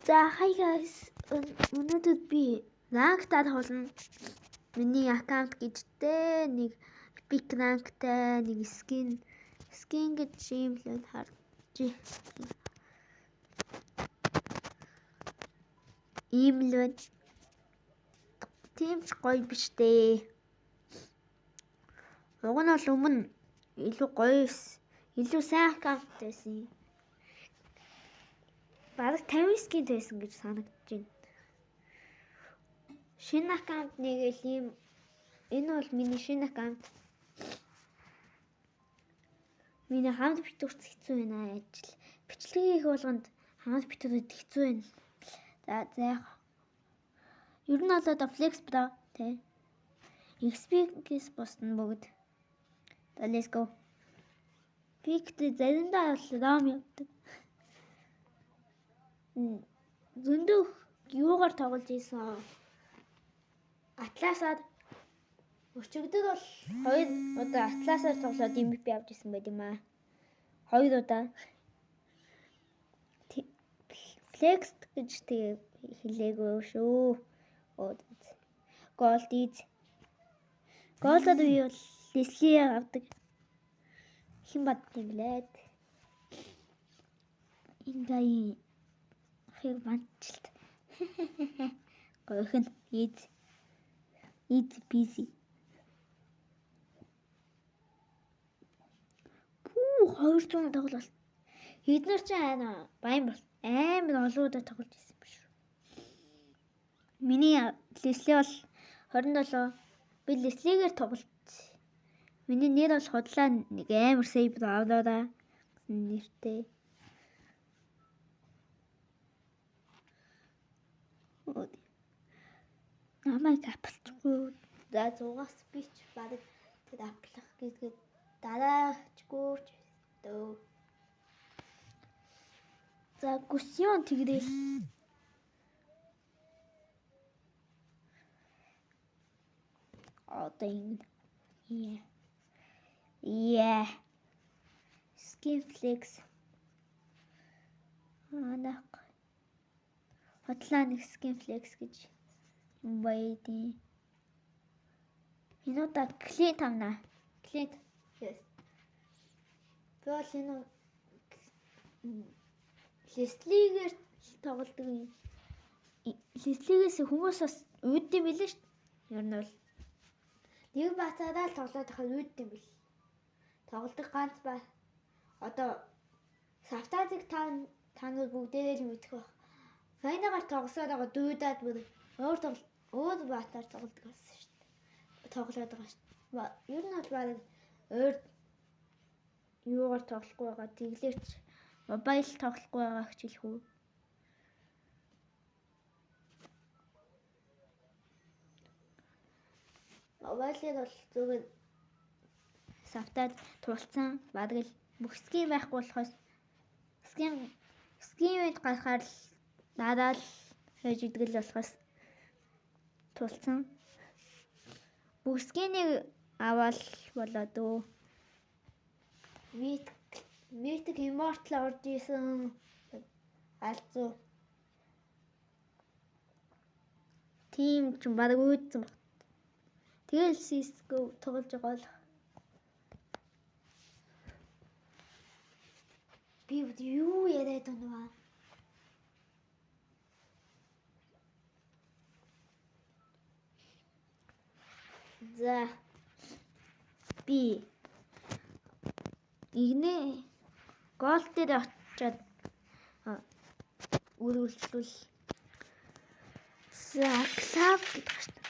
За hi guys. Өнөөдөр би rankтай тоглоно. Миний аккаунт гэжтэй нэг epic rankтай нэг skin гэж юм л харж. Ийм л байна. Тийм ч гоё биш дээ. Уг нь бол өмнө илүү гоё илүү сайн аккаунт байсан. Бараг 50 скин байсан гэж санагдаж байна. Шинэ аккаунт нэгэл ийм энэ бол миний шинэ аккаунт. Миний хамт битүүрч хэцүү байна ажил. Бичлэг хийх болгонд хамт битүүрд хэцүү байна. За яг. Ер нь бол одоо Flex Pro тий. XP-гээс босна бүгд. За let's go. Пикт заримдаа ром явдаг. Зөндөө юугаар тоглож ийсэн. Атласаар өчигдөр бол 2 удаа атласаар тоглоод MVP авч ирсэн байт юм аа. 2 удаа. Flex гэж тэгээ хэлээгүй шүү. Голдод би бол Leslie авдаг. Хэн баддаг лээд. Ингай хэр бандчилт. Гойхон easy peasy. 200 тоглолт. Эднэр ч баян бол амар олоодаа тоглож ирсэн биш үү. Миний Leslie бол 27. Би Leslie-гээр тоглолт. Миний нэр бол худлаа нэг амар сейв авлаа нэртэй. Намайг аплахгүй. За 100-аас би ч барыг тэд аплах гэдэг дараачгүй ч дөө. За гүсьон тэгрээл. Одоо ингэ. Yeah. Skin Flex. Анах. Хотлаа нэг Skin Flex гэж юм байди. Энэ удаа Clint авна. Clint. Yes. Бол энэ Leslie-гээр тоглодог юм. Leslie-гээс хүмүүс бас үүд юм билээ шүү дээ. Ер нь бол нэг бацаараа л тоглоод байхад үүд юм бил. Тоглодог ганц ба одоо Сафтазыг таныг бүгдээрээ л мэдэх байх. Файнагаар тоглосоор байгаа дуудаад бүр өөр баатаар тоглодог байсан шүү дээ. Тоглоод байгаа шүү дээ. Ер нь бол баг өөр юугаар тоглохгүй байгаа. Тэглэрч мобайл тоглохгүй байгаа гэж хэлэх үү. Мобайлээр бол зүгээр Сафтад тулцсан баг л бүх скин байхгүй болохоос скинэд гарахаар л надад хийж идэг л болохоос тулцсан. Бүх скинийг аваад болоод өө. Митик Immortal орж исэн. Алцуу. Тим ч баг үүдсэн баг. Тэгэл CS:GO тоглож байгаа л. Би юу яриад байна вэ? За би игнэ гол дээр очиод үргэлжлүүл. За клав гэдэг шүү дээ.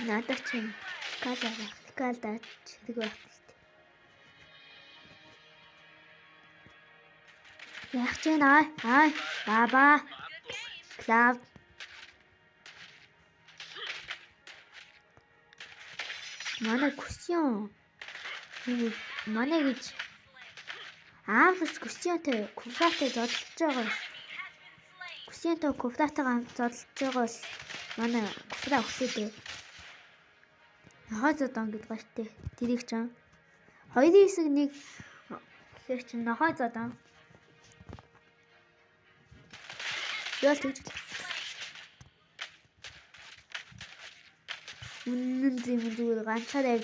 Надад ч юм калдаач хэрэг байх шүү дээ. Яг ч баба клав манай гүсьон манай гэж Аавс Кристиантэй Куфратай зодолж байгаа. Кристиантай Куфратайгаа зодолж байгаа бол манай Куфра өсөдөө. Нохой зодон гэдэг ба штэ. Тэрийг ч юм. Хоёрын хэсэг нэг гэхэр чинь нохой зодон. Ял тэгж. Үнэн зүгээр ганцаараа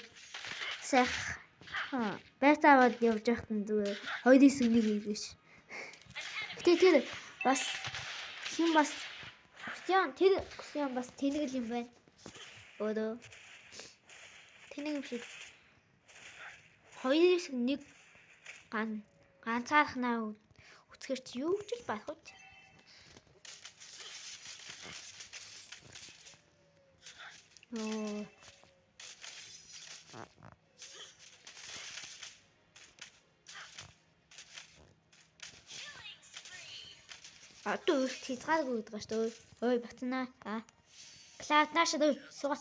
сах байтаваад явж байхад зүгээр хоёрын хэсэг нэг ийгэж. Гэтэ тэр бас хин бас Кристиан бас тэнэгэл юм байна. Өөдөө тэнэг юм шиг хоёрын хэсэг нэг ганцаархнаа үцгэр чи юу гэж байх вэ? Оо. Туу хязгааргүй гэдэг ба шүү дээ. Ой батнаа. Клауд нааш дөө суга.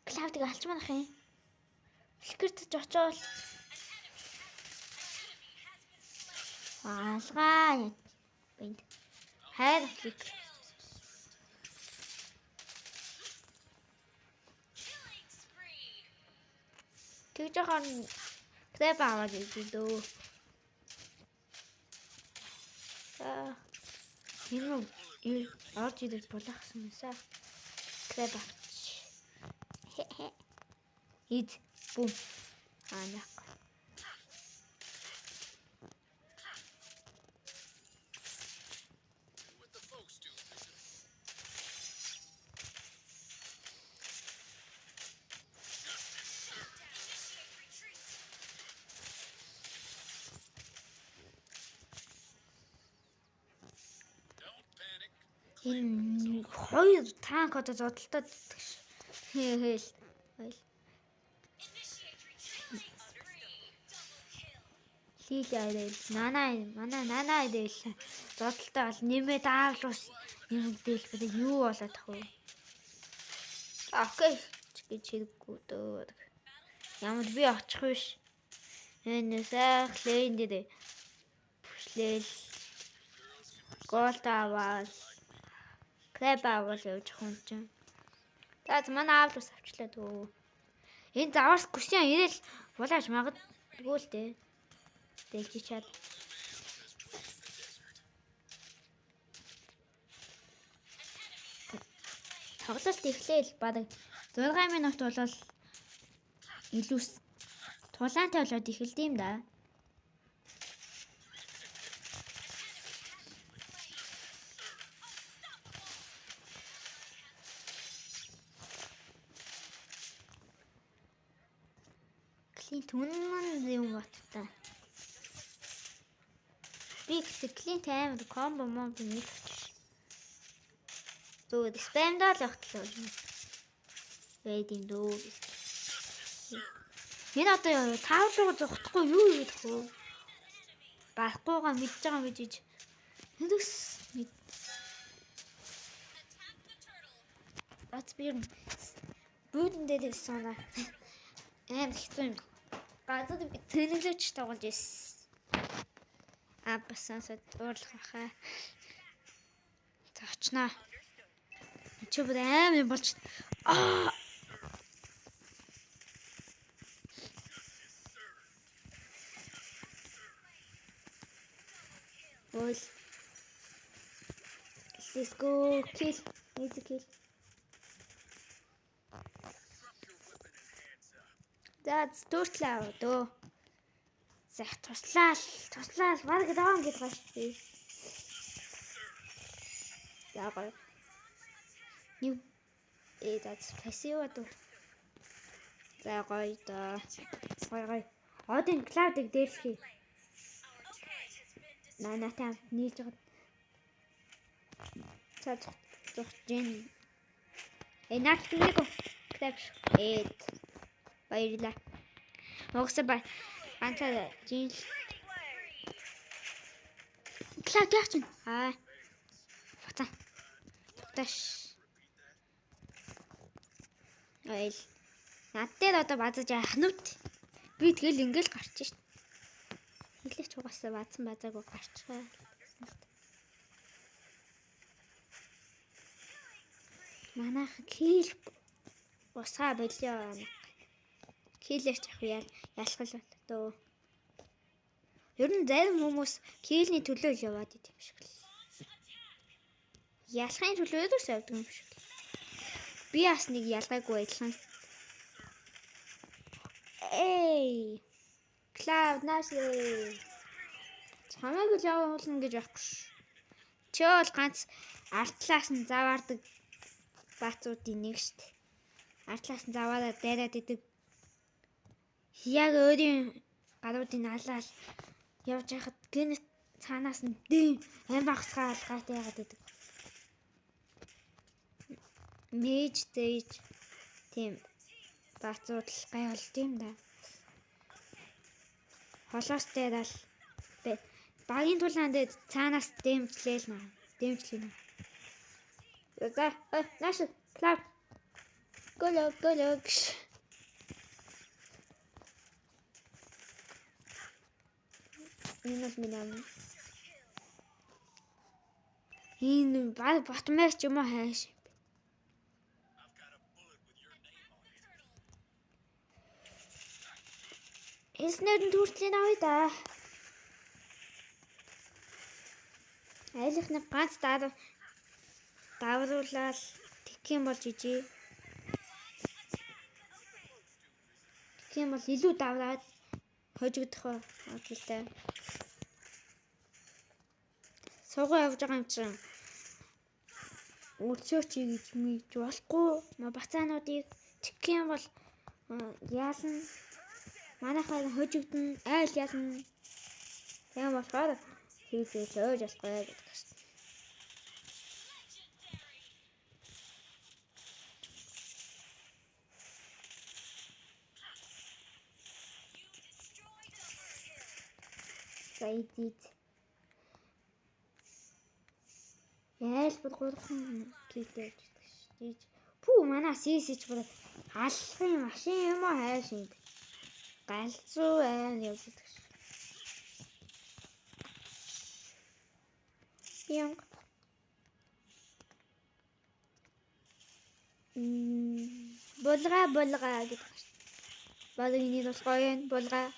Клаудыг алчмаах юм. Фликэртж очоод алгаа. Бэнд. Хайр флик. Тэгж яхан Крэп аваад идөө. Энэ орж идэж болохсон юмсаа. Крэп авч. Ид бум. Ана. Энэ хоёр танк одоо зодолтод хээл. Хийлээ. Нана идэл. Зодолтой бол нэмээд аавлуус нэмэгдээл бид юу болоод тах вэ? Окей. Гэж хэрэггүй дөө. Ямар би очих биш. Энэ сайх лейн дээр бүшлээл. Голд аваад Крэп аваад явж хүн чинь. Тэгээд манай аавлуус авчлаа дөө. Энэ заварс Кристиан ирээл булааж магадгүй л дээ. Дэлж чад. Тоглолт эхлээл бараг 6 минут болол илүү тулаантай болоод эхэлдэм юм да. Клинт үнэн юм баттай. Би Клинт амар комбо мод нэг ч. Зүгээр спамдаа л явахтлаа. Вэдин дөө. Энэ одоо таавлуу зогтохгүй юу гэдэг вэ? Багтуугаа мэдж байгаа мэдэж. Хэдэгс мэд. Атбир бүгд дээр санаа. Хэцүү юм. Газар тэнэглэж тоглож ирсэн. Бассаа дуурлах баха. Зочноо. Чи бүр амар болж. Ой. Let's go kill. Need to kill. That's туртлаа дөө. Зах туслаа баг даан гэж байна шүү дээ. Яагаад? Юу that's passive дөө. За гоё доо. Гоё. Один Клаудыг дээрлэхий. Нанатаа нийлж байгаа. За зогтжин. Наатыг Клауд баярлаа. Огсо бай. Антаа жин. Клауд яач вэ? Фата. Таш. Айл. Над дээр одоо базаж ахнууд. Би тэгэл ингээл гарч шít. Хэлээч угаасаа базсан базаагүй гарчгаа. Манайх кил босгаа болио. Килэрч ах ялхал болоо. Ер нь зарим хүмүүс килний төлөө яваад идэв юм шиг л. Ялхын төлөө өдөрс явдаг юм шиг. Би бас нэг ялгаагүй адилхан. Эй! Cloud nice. Чамайг л явуулна гэж байхгүй ш. Чи бол ганц артлаас нь заваардаг баацуудын нэг штт. Артлаас нь заваараа дайраад идэг. Яг өөрийн гаруудын алаал явж байхад гэн цаанаас нь дэм амбахсгаа алгаад яагаад идэг. Мэж дэж тийм баацууд л гай болд юм да. Холоос дээрэл багийн тулаан дээр цаанаас дэмжлээл наа. Дэмжлээ. За нааш клап. Гологш. Энэ минам. Энэ батмаар ч юм уу хайш. Эснэрэн түртлийн авъя да. Айлхны ганц давруулаад тэгэх юм бол жижиг. Тэгэх юм бол илүү давраад хожигдох бодлоо. Суугаа явж байгаа юм чинь. Үлсөөч гэж мийж болохгүй. Бацаануудыг тэгэх юм бол яална. Манайхаа хожигдно, айл ялна. Яа болохоор хийх өөж болохгүй гэдэг чинь. Зайдид. Яйл бүр гурван килтэй гэдэг шүү. Пүү манай сисич бүр алхахын машин юм аа хайшинд. Галзуу айн явж байдаг шүү. Ян. Булгаа гэдэг шүү. Балгины тусгай юм булгаа.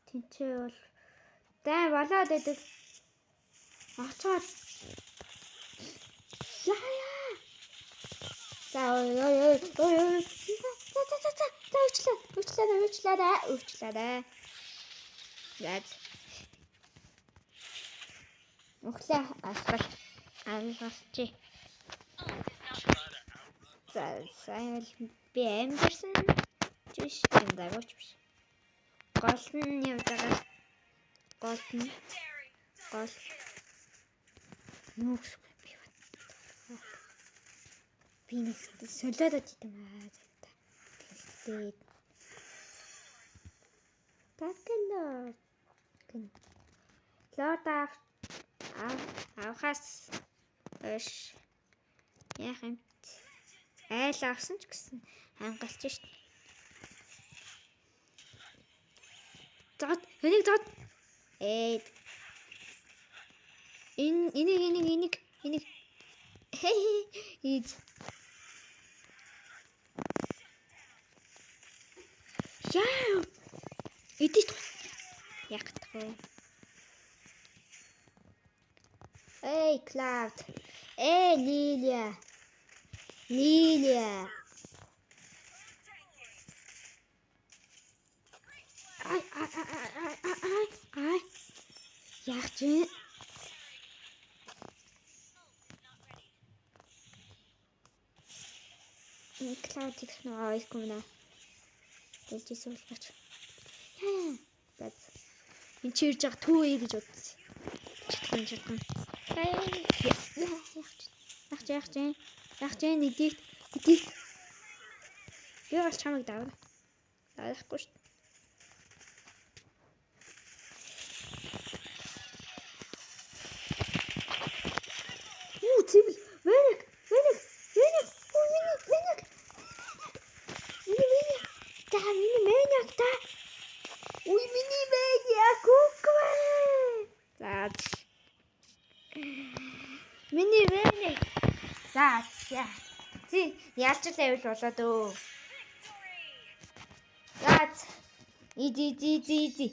Тинчээ бол дай болоод байдаг. Очоод. Яа. За ой. Уучлаарай. Яд. Өглөө асгал амгалчи. За сайн би амжирсан. Жиш юм дагууч биш. Гол нь явж байгаа. Гол. Нүгс би нэг солиод идэм аа. Тэгээд такэлээ. Лорд авахаас эш яах юм айл авсан ч гэсэн хангалч шít. Зод энийг зод энийг ид яа идэж яг тахаа. Эй Cloud. Эй Лилия. Ай. Яг чи Cloud их нөө айкуна. Дэлжиж суулгач. Бат. Энд чи ирж байгаа түү гэж бодсон. Чадхан. Яах чи нэгдийт. Би бол чамайг давахгүй шүү. Цэвэл. Вэник. та. Уй миний бэг якуквэ. За. Миний бэг. За. Чи яалч л авил болоод өө. За. Иди.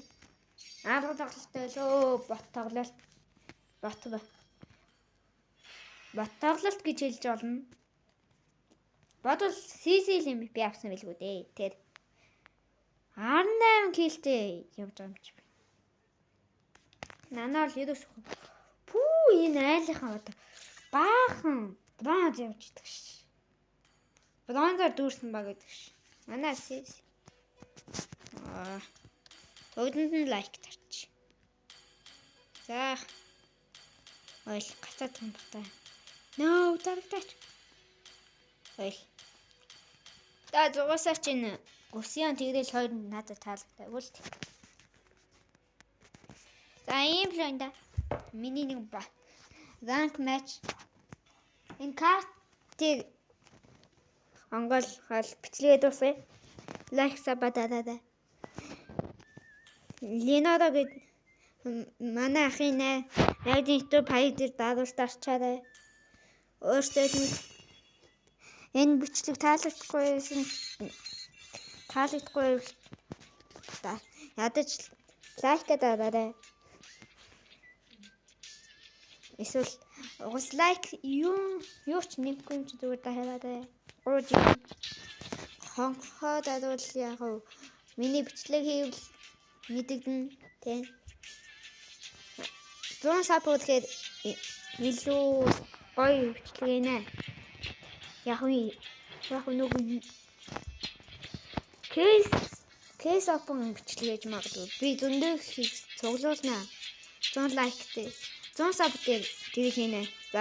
Арга тоглолттой лөө бот тоглолт. Бот тоглолт гэж хэлж болно. Бодвол CC юм би авсан билгүү дээ. Тэр 18 киллтэй явж байгаа юм чи. Нанаа л ерөөс энэ айлынхаа одоо баахан бронз явж идэг ш. Бронзоор дүүрсэн баг гэдэг ш. Манай CC. Төгдөнд нь лайк тарч. За. Ойл гацаад юм багтаа. No, дарагтаач. Ойл. Та зугаасаа чинь Гүсийн тэглэл хоёр надад таалагдав л. За ийм л байна да. Миний нэг ранк матч. Энэ картыг онгол хал бичлэгээ дуусгая. Лайк сабадаа. Леноро гэд манай ахын найзын YouTube хаяг дээр даадуулж дарчаарай. Өөртөө энэ бичлэг таалагдахгүй ядаж лайк дараарай. Эсвэл уус лайк юу ч нэггүй юм чи зүгээр дахиад ууж хонхоо дадвал яг миний бичлэг хийвэл мэдэгдэн тийм 100 саб үлэхээр илүү гоё бичлэг нэ яг нөгөө кейс опен бичлэг гэж магадгүй би зөндөө цуглуулнаа 100 лайктэй 100 саб дээр тэрийг хийнэ. За